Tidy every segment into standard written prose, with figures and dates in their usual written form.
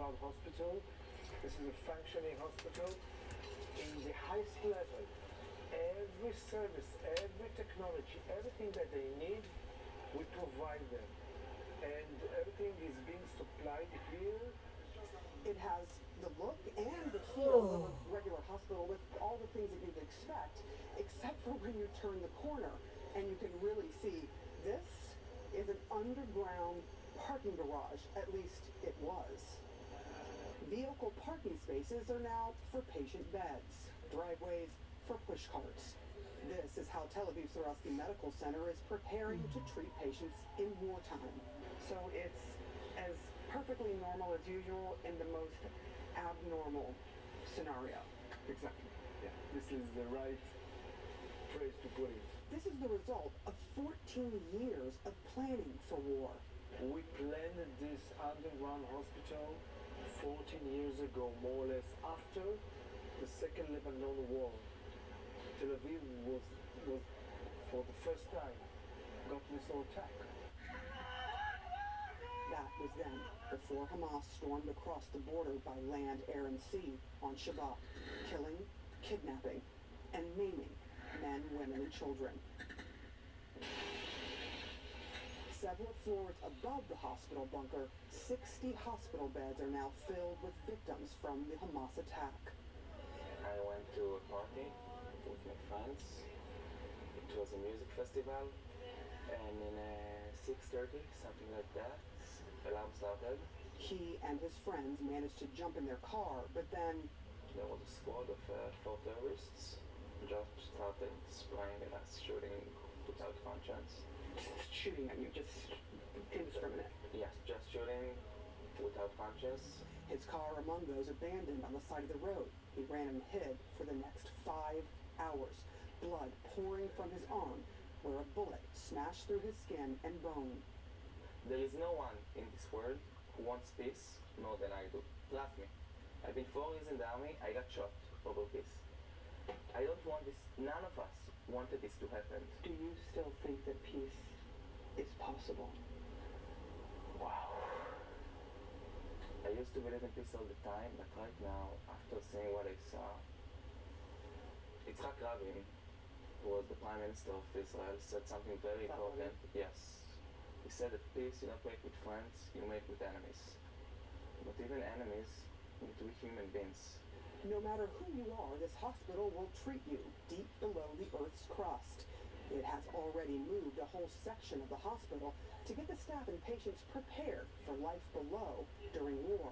underground hospital. This is a functioning hospital. In the highest level, every service, every technology, everything that they need, we provide them. And everything is being supplied here. It has the look and the feel of a regular hospital with all the things that you'd expect, except for when you turn the corner and you can really see this is an underground parking garage. At least it was. Vehicle parking spaces are now for patient beds, driveways for push carts. This is how Tel Aviv Sourasky Medical Center is preparing to treat patients in wartime. So it's as perfectly normal as usual in the most abnormal scenario. Exactly. Yeah, this is the right phrase to put it. This is the result of 14 years of planning for war. We planned this underground hospital 14 years ago, more or less, after the Second Lebanon War. Tel Aviv was for the first time, got missile attack. That was then, before Hamas stormed across the border by land, air, and sea on Shabbat, killing, kidnapping, and maiming men, women, and children. Several floors above the hospital bunker, 60 hospital beds are now filled with victims from the Hamas attack. I went to a party with my friends. It was a music festival, and in 6:30, something like that, alarm started. He and his friends managed to jump in their car, but then There was a squad of 4 terrorists just started spraying at us, shooting without conscience. shooting at you, just indiscriminate. Yes, just shooting without conscience. His car among those abandoned on the side of the road. He ran and hid for the next 5 hours, blood pouring from his arm, where a bullet smashed through his skin and bone. There is no one in this world who wants peace more than I do. Trust me. I've been 4 years in the army, I got shot over peace. I don't want this, none of us wanted this to happen. Do you still think that peace is possible? Wow. I used to believe in peace all the time, but right now, after seeing what I saw, Yitzhak Rabin, who was the Prime Minister of Israel, said something very That important. one? Yes. He said that peace you don't make with friends, you make with enemies. But even enemies need to be human beings. No matter who you are, this hospital will treat you deep below the Earth's crust. It has already moved a whole section of the hospital to get the staff and patients prepared for life below during war.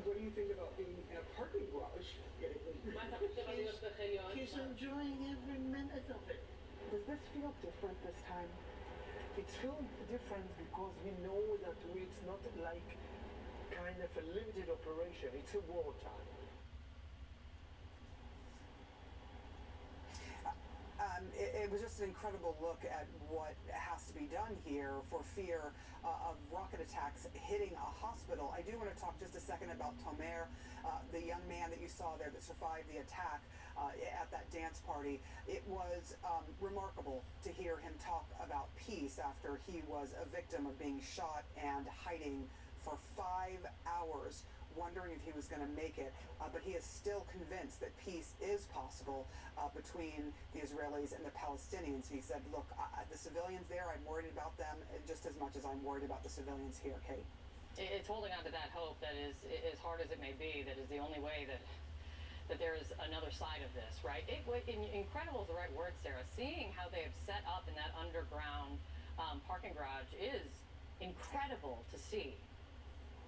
What do you think about being in a parking garage? He's enjoying every minute of it. Does this feel different this time? It's feeling different because we know that it's not like kind of a limited operation. It's a wartime. It was just an incredible look at what has to be done here for fear of rocket attacks hitting a hospital. I do want to talk just a second about Tomer, the young man that you saw there that survived the attack at that dance party. It was remarkable to hear him talk about peace after he was a victim of being shot and hiding for 5 hours, wondering if he was going to make it, but he is still convinced that peace is possible between the Israelis and the Palestinians. He said, look, the civilians there, I'm worried about them just as much as I'm worried about the civilians here, Kate. It's holding on to that hope that is, as hard as it may be, that is the only way that there is another side of this, right? Incredible is the right word, Sarah. Seeing how they have set up in that underground parking garage is incredible to see.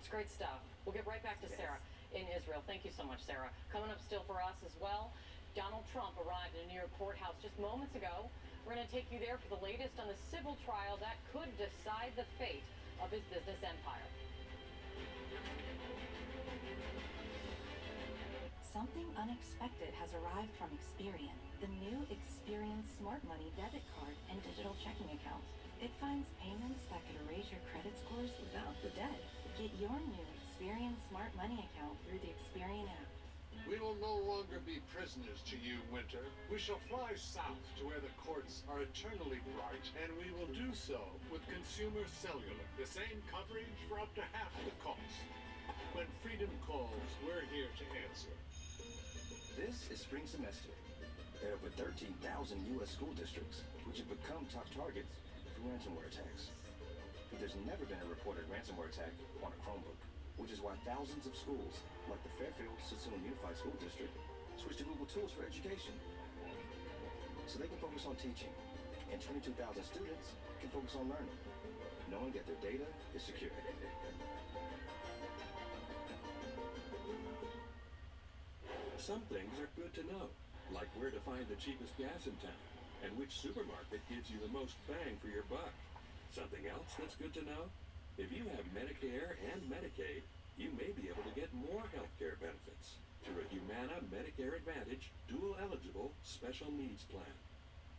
It's great stuff. We'll get right back to Sarah in Israel. Thank you so much, Sarah. Coming up still for us as well, Donald Trump arrived in a New York courthouse just moments ago. We're going to take you there for the latest on the civil trial that could decide the fate of his business empire. Something unexpected has arrived from Experian, the new Experian Smart Money debit card and digital checking account. It finds payments that could raise your credit scores without the debt. Get your new Experian Smart Money account through the Experian app. We will no longer be prisoners to you, Winter. We shall fly south to where the courts are eternally bright, and we will do so with Consumer Cellular, the same coverage for up to half the cost. When free Freedom calls. We're here to answer. This is spring semester. There are over 13,000 U.S. school districts which have become top targets for ransomware attacks. But there's never been a reported ransomware attack on a Chromebook, which is why thousands of schools, like the Fairfield-Sassoon Unified School District, switched to Google Tools for education. So they can focus on teaching, and 22,000 students can focus on learning, knowing that their data is secure. Some things are good to know, like where to find the cheapest gas in town, and which supermarket gives you the most bang for your buck. Something else that's good to know? If you have Medicare and Medicaid, you may be able to get more health care benefits through a Humana Medicare Advantage dual eligible special needs plan.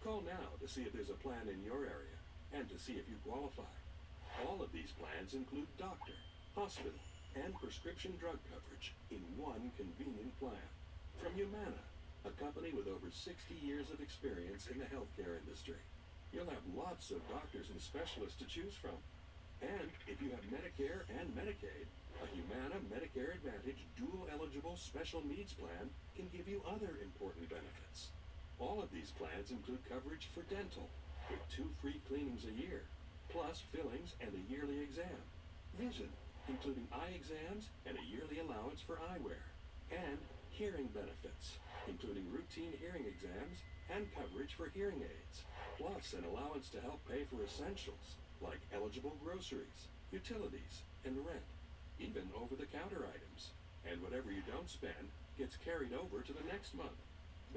Call now to see if there's a plan in your area and to see if you qualify. All of these plans include doctor, hospital, and prescription drug coverage in one convenient plan. From Humana, a company with over 60 years of experience in the healthcare industry. You'll have lots of doctors and specialists to choose from. And if you have Medicare and Medicaid, a Humana Medicare Advantage dual eligible special needs plan can give you other important benefits. All of these plans include coverage for dental, with 2 free cleanings a year, plus fillings and a yearly exam. Vision, including eye exams and a yearly allowance for eyewear. And hearing benefits, including routine hearing exams and coverage for hearing aids, plus an allowance to help pay for essentials like eligible groceries, utilities, and rent, even over-the-counter items. And whatever you don't spend gets carried over to the next month.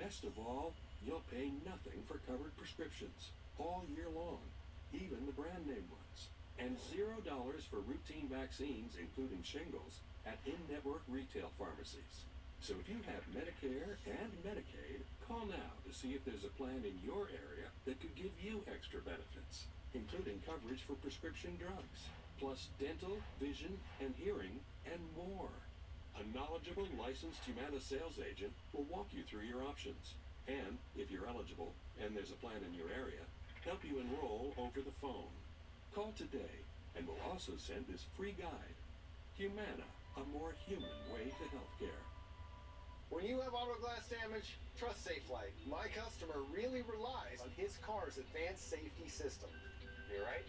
Best of all, you'll pay nothing for covered prescriptions all year long, even the brand name ones. And $0 for routine vaccines, including shingles, at in-network retail pharmacies. So if you have Medicare and Medicaid, call now to see if there's a plan in your area that could give you extra benefits, including coverage for prescription drugs, plus dental, vision, and hearing, and more. A knowledgeable, licensed Humana sales agent will walk you through your options. And, if you're eligible, and there's a plan in your area, help you enroll over the phone. Call today, and we'll also send this free guide. Humana, a more human way to healthcare. When you have auto glass damage, trust Safelite. My customer really relies on his car's advanced safety system. You right?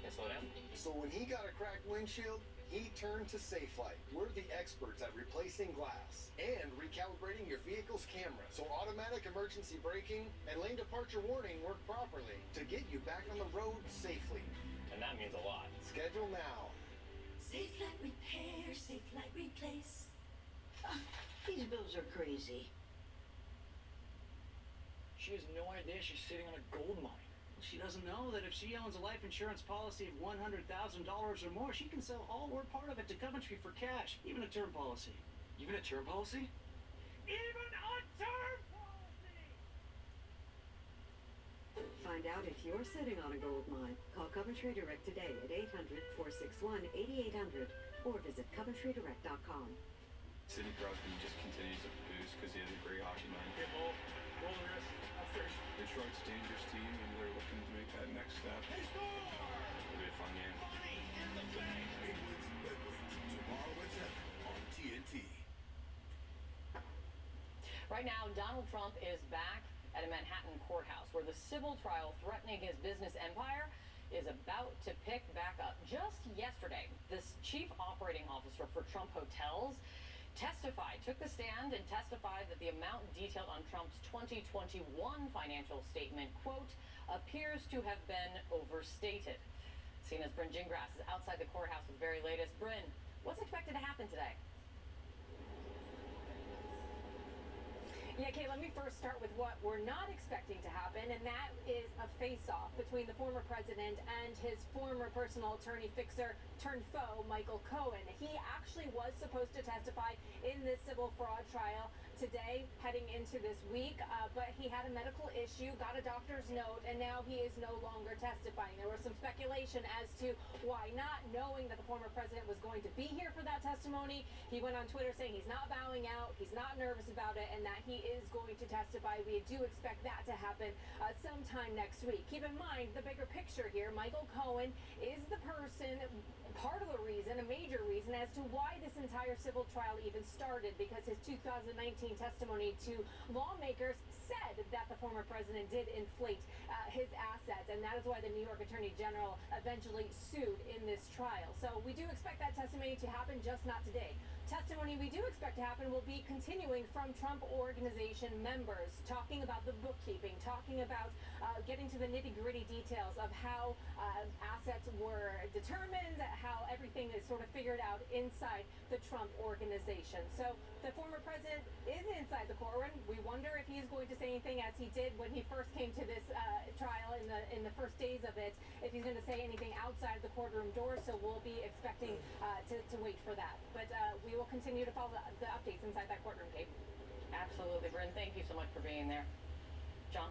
Can slow down? So when he got a cracked windshield, he turned to Safelite. We're the experts at replacing glass and recalibrating your vehicle's camera so automatic emergency braking and lane departure warning work properly to get you back on the road safely. And that means a lot. Schedule now. Safelite Repair, Safelite Replace. These bills are crazy. She has no idea she's sitting on a gold mine. She doesn't know that if she owns a life insurance policy of $100,000 or more, she can sell all or part of it to Coventry for cash, even a term policy. Even a term policy? Even a term policy! Find out if you're sitting on a gold mine. Call Coventry Direct today at 800-461-8800 or visit CoventryDirect.com. Sidney Crosby just continues to boost because he has a great hockey mind. Get ball. Roll the wrist. Upstairs. Detroit's a dangerous team, and they're looking to make that next step. It'll be a fun game. Tomorrow at 7 on TNT. Right now, Donald Trump is back at a Manhattan courthouse where the civil trial threatening his business empire is about to pick back up. Just yesterday, this chief operating officer for Trump Hotels took the stand and testified that the amount detailed on Trump's 2021 financial statement, quote, appears to have been overstated. CNN's Bryn Gingras is outside the courthouse with the very latest. Bryn, what's expected to happen today? Yeah, Kate, let me first start with what we're not expecting to happen, and that is a face-off between the former president and his former personal attorney fixer turned foe, Michael Cohen. He actually was supposed to testify in this civil fraud trial today, heading into this week, but he had a medical issue, got a doctor's note, and now he is no longer testifying. There was some speculation as to why not, knowing that the former president was going to be here for that testimony. He went on Twitter saying he's not bowing out, he's not nervous about it, and that he is going to testify. We do expect that to happen sometime next week. Keep in mind the bigger picture here. Michael Cohen is the person, part of the reason, a major reason, as to why this entire civil trial even started, because his 2019 testimony to lawmakers said that the former president did inflate his assets, and that is why the New York Attorney General eventually sued in this trial. So we do expect that testimony to happen, just not today. Testimony we do expect to happen will be continuing from Trump Organization members, talking about the bookkeeping, talking about getting to the nitty-gritty details of how assets were determined, how everything is sort of figured out inside the Trump Organization. So the former president is inside the courtroom. We wonder if he's going to say anything, as he did when he first came to this trial in the first days of it, if he's going to say anything outside the courtroom door. So we'll be expecting to wait for that. But we will continue to follow the updates inside that courtroom, Kate. Absolutely, Bryn. Thank you so much for being there. John?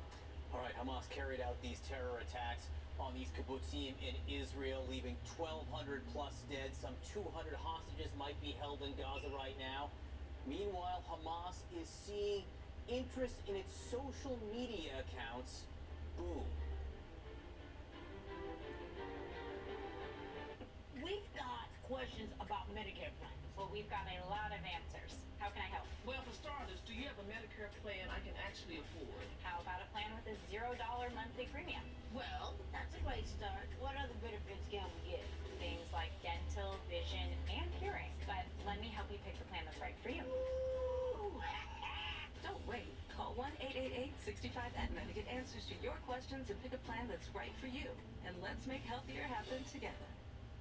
All right, Hamas carried out these terror attacks on these kibbutzim in Israel, leaving 1,200 plus dead. Some 200 hostages might be held in Gaza right now. Meanwhile, Hamas is seeing interest in its social media accounts boom. We've got questions about Medicare plans. Well, we've got a lot of answers. How can I help? Well, for starters, do you have a Medicare plan I can actually afford? How about a plan with a $0 monthly premium? Well, that's a great start. What other benefits can we get? Things like dental, vision, and hearing. But let me help you pick the plan that's right for you. Ooh. Don't wait. Call 1-888-65-AT-MED to get answers to your questions and pick a plan that's right for you. And let's make healthier happen together.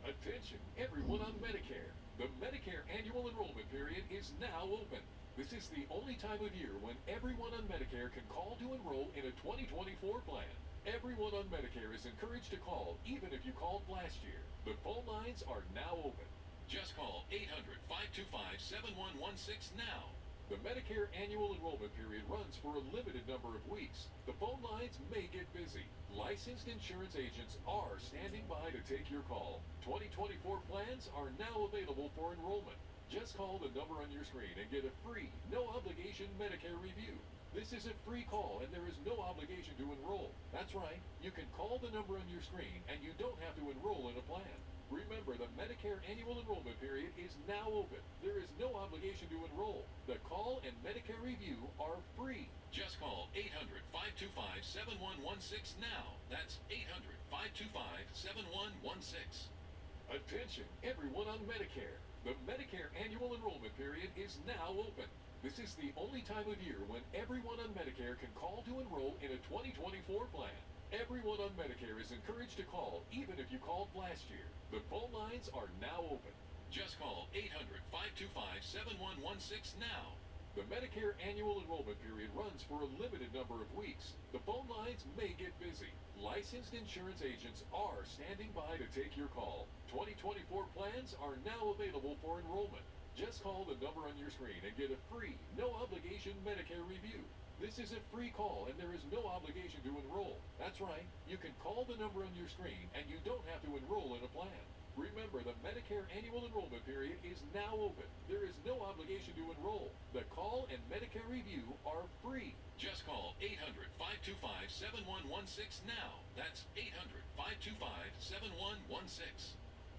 Attention, everyone on Medicare. The Medicare annual enrollment period is now open. This is the only time of year when everyone on Medicare can call to enroll in a 2024 plan. Everyone on Medicare is encouraged to call, even if you called last year. The phone lines are now open. Just call 800-525-7116 now. The Medicare annual enrollment period runs for a limited number of weeks. The phone lines may get busy. Licensed insurance agents are standing by to take your call. 2024 plans are now available for enrollment. Just call the number on your screen and get a free, no-obligation Medicare review. This is a free call and there is no obligation to enroll. That's right, you can call the number on your screen and you don't have to enroll in a plan. Remember, the Medicare annual enrollment period is now open. There is no obligation to enroll. The call and Medicare review are free. Just call 800-525-7116 now. That's 800-525-7116. Attention, everyone on Medicare. The Medicare annual enrollment period is now open. This is the only time of year when everyone on Medicare can call to enroll in a 2024 plan. Everyone on Medicare is encouraged to call, even if you called last year. The phone lines are now open. Just call 800-525-7116 now. The Medicare annual enrollment period runs for a limited number of weeks. The phone lines may get busy. Licensed insurance agents are standing by to take your call. 2024 plans are now available for enrollment. Just call the number on your screen and get a free, no-obligation Medicare review. This is a free call and there is no obligation to enroll. That's right, you can call the number on your screen and you don't have to enroll in a plan. Remember, the Medicare annual enrollment period is now open. There is no obligation to enroll. The call and Medicare review are free. Just call 800-525-7116 now. That's 800-525-7116.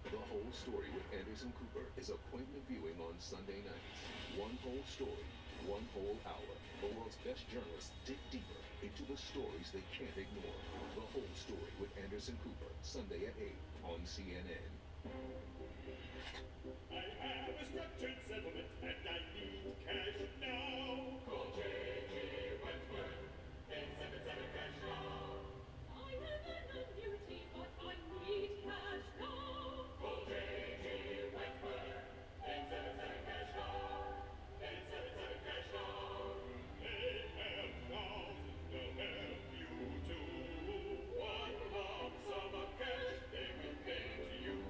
The Whole Story with Anderson Cooper is appointment viewing on Sunday nights. One whole story, one whole hour. The world's best journalists dig deeper into the stories they can't ignore. The Whole Story with Anderson Cooper, Sunday at 8 on CNN. I have a structured settlement and I need cash now. Call J.G. Wentworth, 877 cash now. I have an annuity, but I need cash now. Call J.G. Wentworth, 877 cash now. 877 cash now. They have thousands, they'll help you too. One lump sum of cash they will pay to you.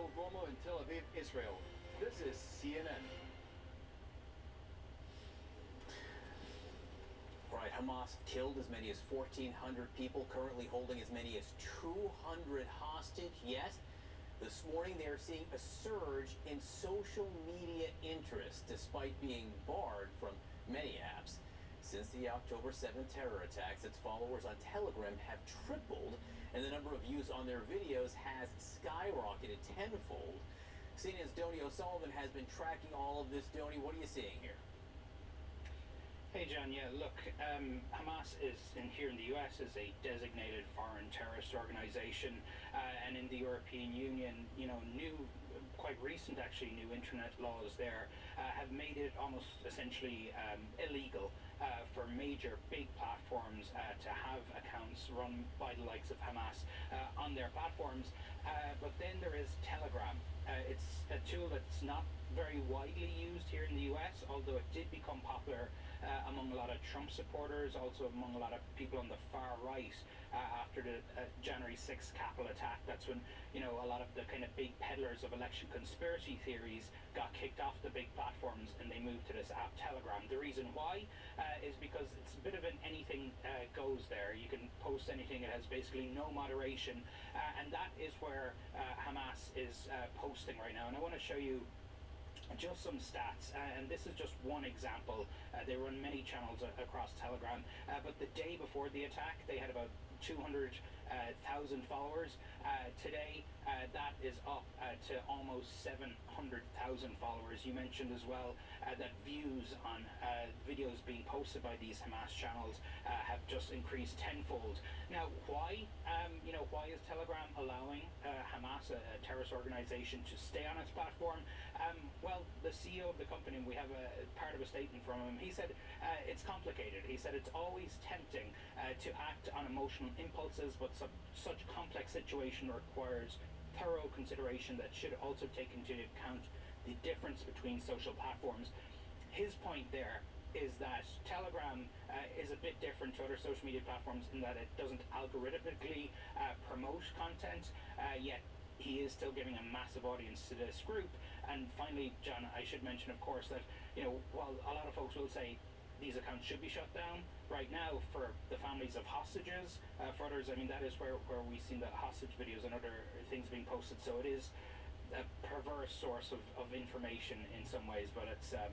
Eyal Romo in Tel Aviv, Israel. This is CNN. Right, Hamas killed as many as 1,400 people, currently holding as many as 200 hostage. Yes, this morning they are seeing a surge in social media interest, despite being barred from many apps. Since the October 7th terror attacks, its followers on Telegram have tripled, and the number of views on their videos has skyrocketed tenfold. CNN's Donny O'Sullivan has been tracking all of this. Donny, what are you seeing here? Hey John, yeah, look, Hamas is here in the US is a designated foreign terrorist organization, and in the European Union, quite recent actually, new internet laws there have made it almost essentially illegal for major big platforms to have accounts run by the likes of Hamas on their platforms. But then there is Telegram. It's a tool that's not very widely used here in the US, although it did become popular among a lot of Trump supporters, also among a lot of people on the far right after the January 6th Capitol attack. That's when, a lot of the kind of big peddlers of election conspiracy theories got kicked off the big platforms and they moved to this app Telegram. The reason why is because it's a bit of an anything goes there. You can post anything. It has basically no moderation, and that is where Hamas is posting right now. And I want to show you just some stats, and this is just one example. They run many channels across Telegram, but the day before the attack they had about 200,000 followers. Today that is up to almost 700,000 followers. You mentioned as well that views on videos being posted by these Hamas channels have just increased tenfold. Now why is Telegram allowing Hamas, a terrorist organization, to stay on its platform? Well, the CEO of the company, we have a part of a statement from him. He said it's complicated. He said it's always tempting to act on emotional impulses, but such complex situation requires thorough consideration that should also take into account the difference between social platforms. His point there is that Telegram is a bit different to other social media platforms in that it doesn't algorithmically promote content, yet he is still giving a massive audience to this group. And finally, John, I should mention, of course, that while a lot of folks will say these accounts should be shut down, right now for the families of hostages, for others, I mean, that is where we've seen the hostage videos and other things being posted. So it is a perverse source of information in some ways, but it's a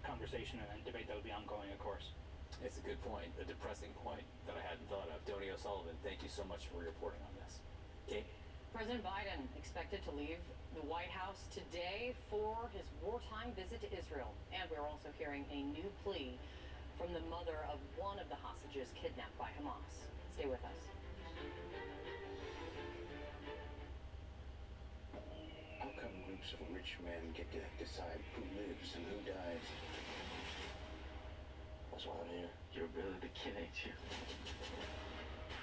conversation and debate that will be ongoing, of course. It's a good point, a depressing point that I hadn't thought of. Donny O'Sullivan, thank you so much for reporting on this. Kate? President Biden expected to leave the White House today for his wartime visit to Israel. And we're also hearing a new plea from the mother of one of the hostages kidnapped by Hamas. Stay with us. How come groups of rich men get to decide who lives and who dies? That's why I'm here. You're really the kid, ain't you?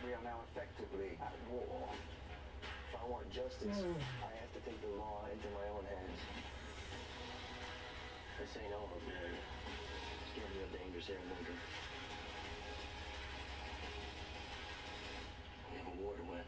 We are now effectively at war. If I want justice, I have to take the law into my own hands. This ain't over, man. It's getting real dangerous here in Lincoln. We have a war to win.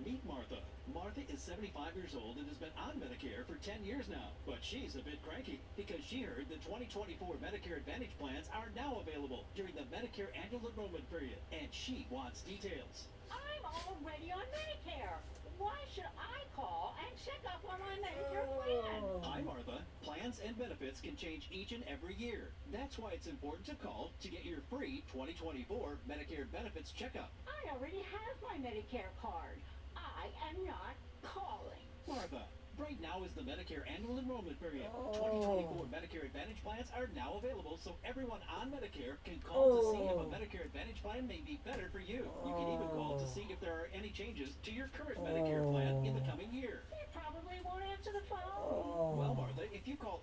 Meet Martha. Martha is 75 years old and has been on Medicare for 10 years now. But she's a bit cranky because she heard the 2024 Medicare Advantage plans are now available during the Medicare annual enrollment period. And she wants details. I'm already on Medicare. Why should I call and check up on my Medicare plan? Hi, Martha. Plans and benefits can change each and every year. That's why it's important to call to get your free 2024 Medicare benefits checkup. I already have my Medicare card. I am not calling. Martha, right now is the Medicare annual enrollment period. 2024 Medicare Advantage plans are now available, so everyone on Medicare can call to see if a Medicare Advantage plan may be better for you. You can even call to see if there are any changes to your current Medicare plan in the coming year. They probably won't answer the phone. Well, Martha, if you call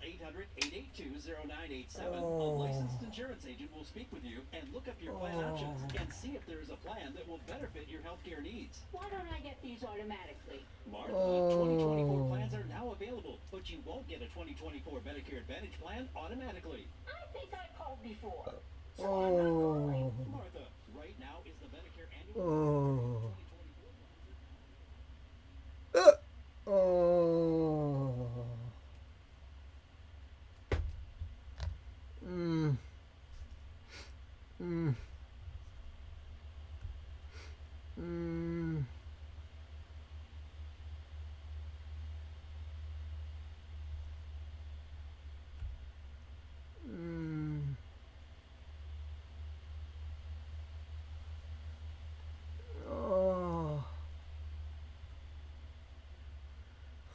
800-882-0987, a licensed insurance agent will speak with you and look up your plan options and see if there is a plan that will better fit your healthcare needs. Why don't I get these automatically? Martha, 2024 plans are now available, but you won't get a 2024 Medicare Advantage plan automatically. I think I called before. So I'm not calling. Martha, right now is the Medicare annual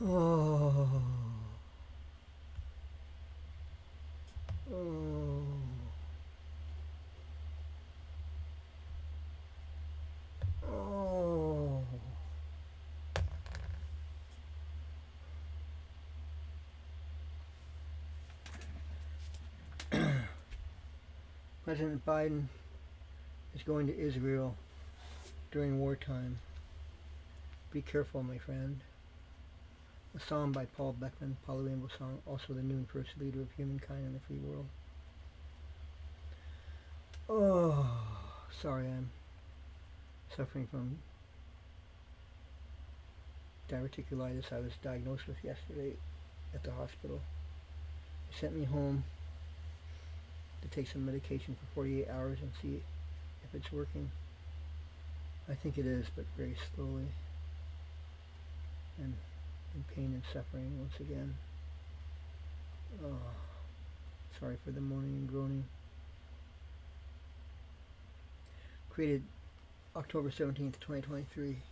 Oh. Oh. Oh. President Biden is going to Israel during wartime. Be careful, my friend. A song by Paul Beckman, Paul the Rainbow Song, also the new and first leader of humankind in the free world. Oh, sorry, I'm suffering from diverticulitis I was diagnosed with yesterday at the hospital. They sent me home to take some medication for 48 hours and see if it's working. I think it is, but very slowly. And in pain and suffering once again. Oh, sorry for the moaning and groaning. Created October 17th, 2023.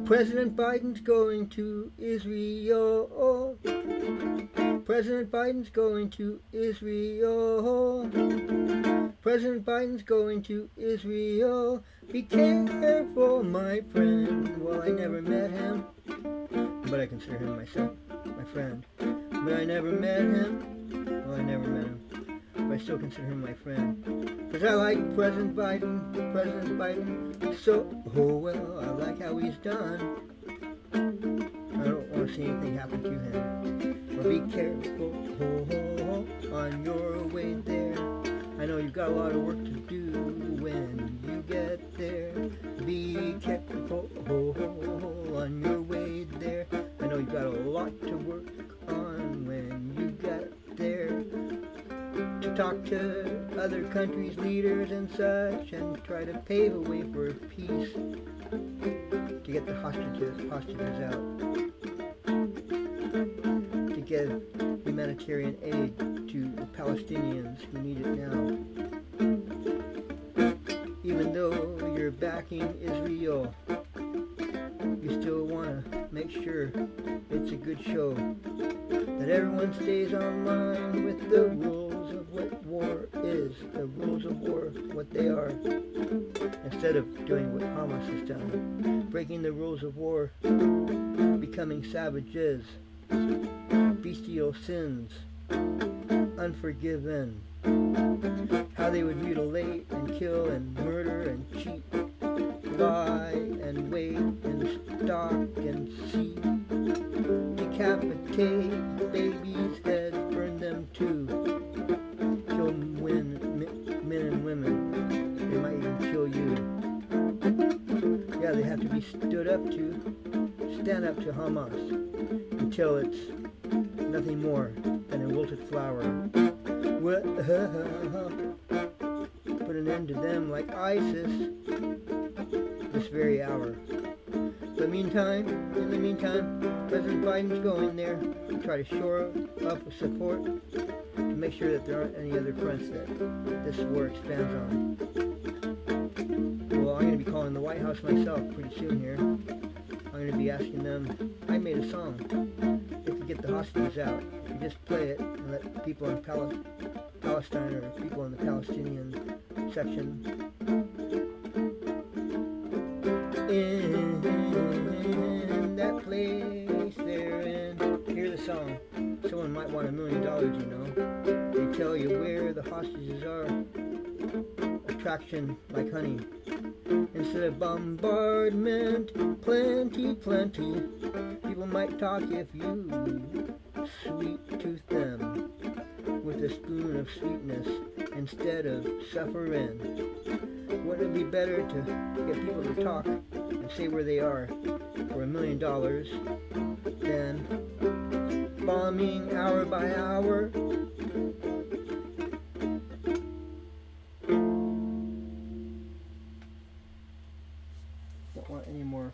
President Biden's going to Israel. President Biden's going to Israel. President Biden's going to Israel. Be careful, my friend. Well, I never met him, but I consider him my friend. But I never met him. Well, I never met him, but I still consider him my friend. Because I like President Biden so well. I like how he's done. I don't want to see anything happen to him. Well, be careful on your way there. I know you've got a lot of work to do when you get there. Be careful on your way there. I know you've got a lot to work on when you get there. To talk to other countries' leaders and such, and try to pave a way for peace. To get the hostages out. To give humanitarian aid to the Palestinians who need it now. Even though you're backing Israel, you still want to make sure it's a good show. That everyone stays online with the rules of what war is. The rules of war, what they are. Instead of doing what Hamas has done. Breaking the rules of war. Becoming savages. Bestial sins. Unforgiven. How they would mutilate and kill and murder and cheat. Lie and wait and stalk and see. Decapitate babies' heads, burn them too. Kill men and women. They might even kill you. Yeah, they have to be stood up to. Stand up to Hamas until it's nothing more than a wilted flower. Put an end to them like ISIS this very hour. But in the meantime, President Biden's going there to try to shore up support to make sure that there aren't any other fronts that this war expands on. Well, I'm going to be calling the White House myself pretty soon here. I'm going to be asking them, I made a song. If you get the hostages out, if you just play it and let people in Palestine or people in the Palestinian section in that place they're in, hear the song. Someone might want $1 million, you know. They tell you where the hostages are. Attraction like honey. Instead of bombardment, plenty. People might talk if you sweet tooth them with a spoon of sweetness instead of suffering. Wouldn't it be better to get people to talk and say where they are for $1 million than bombing hour by hour? Don't want any more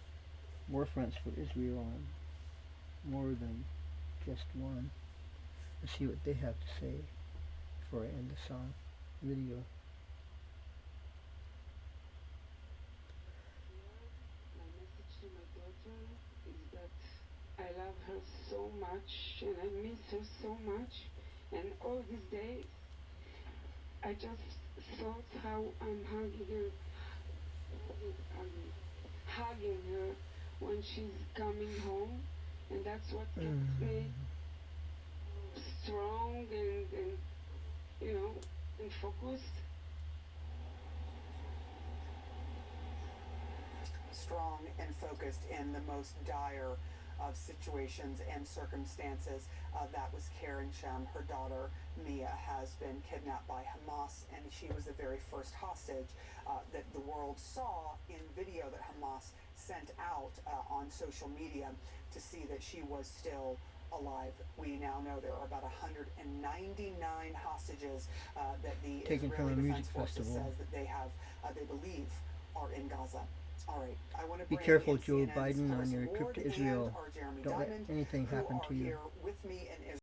war fronts for Israel on. more than just one. Let's see what they have to say before I end the song video. My message to my daughter is that I love her so much and I miss her so much, and all these days I just thought how I'm hugging her when she's coming home, and that's what keeps me strong and you know, and focused. Strong and focused in the most dire of situations and circumstances. That was Karen Shem. Her daughter, Mia, has been kidnapped by Hamas, and she was the very first hostage that the world saw in video that Hamas sent out on social media to see that she was still alive. We now know there are about 199 hostages that the Taken from Israeli a music Defense Forces festival. says that they have, they believe, are in Gaza. All right, I want to Be bring careful, in Joe CNN's Biden, on Chris your Ward trip to and Israel. our Jeremy Don't let Diamond, anything who happen are to you. here with me in Israel.